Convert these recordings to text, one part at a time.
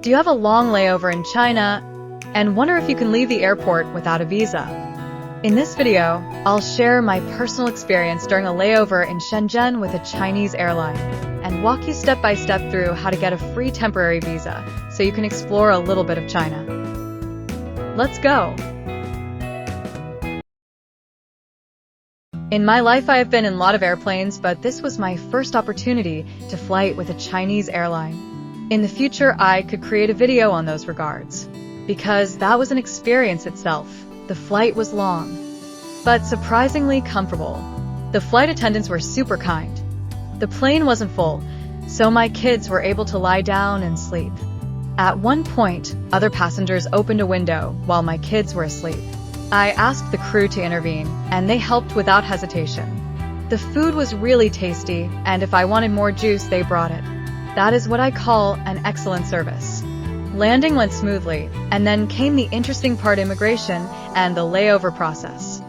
Do you have a long layover in China and wonder if you can leave the airport without a visa? In this video, I'll share my personal experience during a layover in Shenzhen with a Chinese airline and walk you step by step through how to get a free temporary visa so you can explore a little bit of China. Let's go! In my life, I have been in a lot of airplanes, but this was my first opportunity to fly with a Chinese airline. In the future, I could create a video on those regards, because that was an experience itself. The flight was long, but surprisingly comfortable. The flight attendants were super kind. The plane wasn't full, so my kids were able to lie down and sleep. At one point, other passengers opened a window while my kids were asleep. I asked the crew to intervene, and they helped without hesitation. The food was really tasty, and if I wanted more juice, they brought it. That is what I call an excellent service. Landing went smoothly, and then came the interesting part: immigration and the layover process.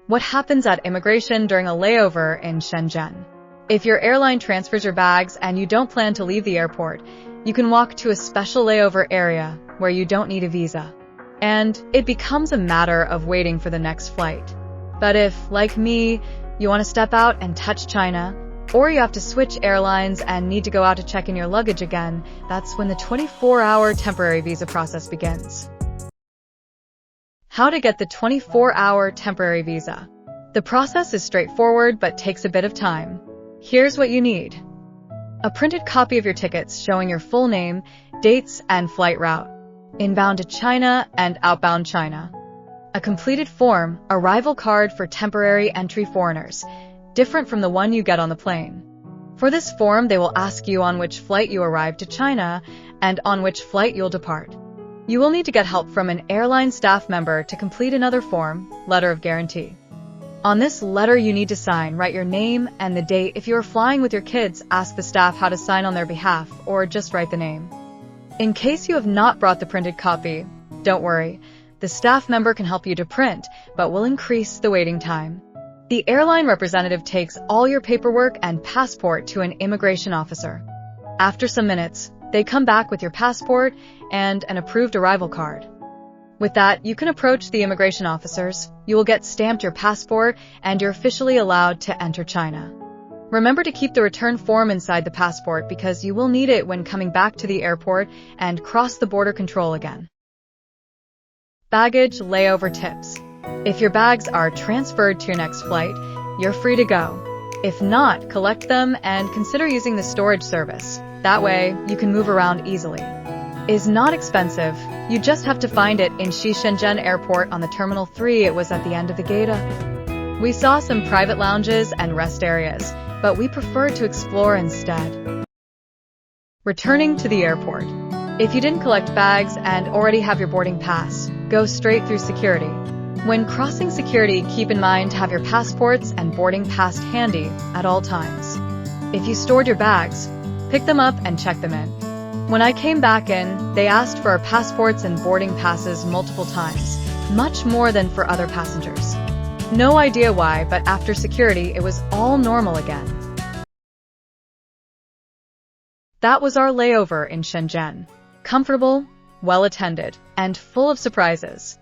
What happens at immigration during a layover in Shenzhen? If your airline transfers your bags and you don't plan to leave the airport, you can walk to a special layover area where you don't need a visa. And it becomes a matter of waiting for the next flight. But if, like me, you want to step out and touch China, or you have to switch airlines and need to go out to check in your luggage again, that's when the 24-hour temporary visa process begins. How to get the 24-hour temporary visa. The process is straightforward but takes a bit of time. Here's what you need: a printed copy of your tickets showing your full name, dates, and flight route, inbound to China and outbound China. A completed form, arrival card for temporary entry foreigners, different from the one you get on the plane. For this form, they will ask you on which flight you arrived to China and on which flight you'll depart. You will need to get help from an airline staff member to complete another form, letter of guarantee. On this letter, you need to sign, write your name and the date. If you are flying with your kids, ask the staff how to sign on their behalf, or just write the name. In case you have not brought the printed copy, don't worry. The staff member can help you to print, but will increase the waiting time. The airline representative takes all your paperwork and passport to an immigration officer. After some minutes, they come back with your passport and an approved arrival card. With that, you can approach the immigration officers. You will get stamped your passport and you're officially allowed to enter China. Remember to keep the return form inside the passport because you will need it when coming back to the airport and cross the border control again. Baggage layover tips. If your bags are transferred to your next flight, you're free to go. If not, collect them and consider using the storage service. That way, you can move around easily. Is not expensive. You just have to find it in Shenzhen Airport on the Terminal 3. It was at the end of the gate. We saw some private lounges and rest areas, but we preferred to explore instead. Returning to the airport. If you didn't collect bags and already have your boarding pass, go straight through security. When crossing security, keep in mind to have your passports and boarding pass handy at all times. If you stored your bags, pick them up and check them in. When I came back in, they asked for our passports and boarding passes multiple times, much more than for other passengers. No idea why, but after security, it was all normal again. That was our layover in Shenzhen. Comfortable, well-attended, and full of surprises.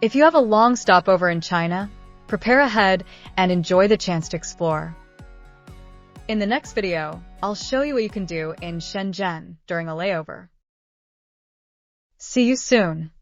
If you have a long stopover in China, prepare ahead and enjoy the chance to explore. In the next video, I'll show you what you can do in Shenzhen during a layover. See you soon.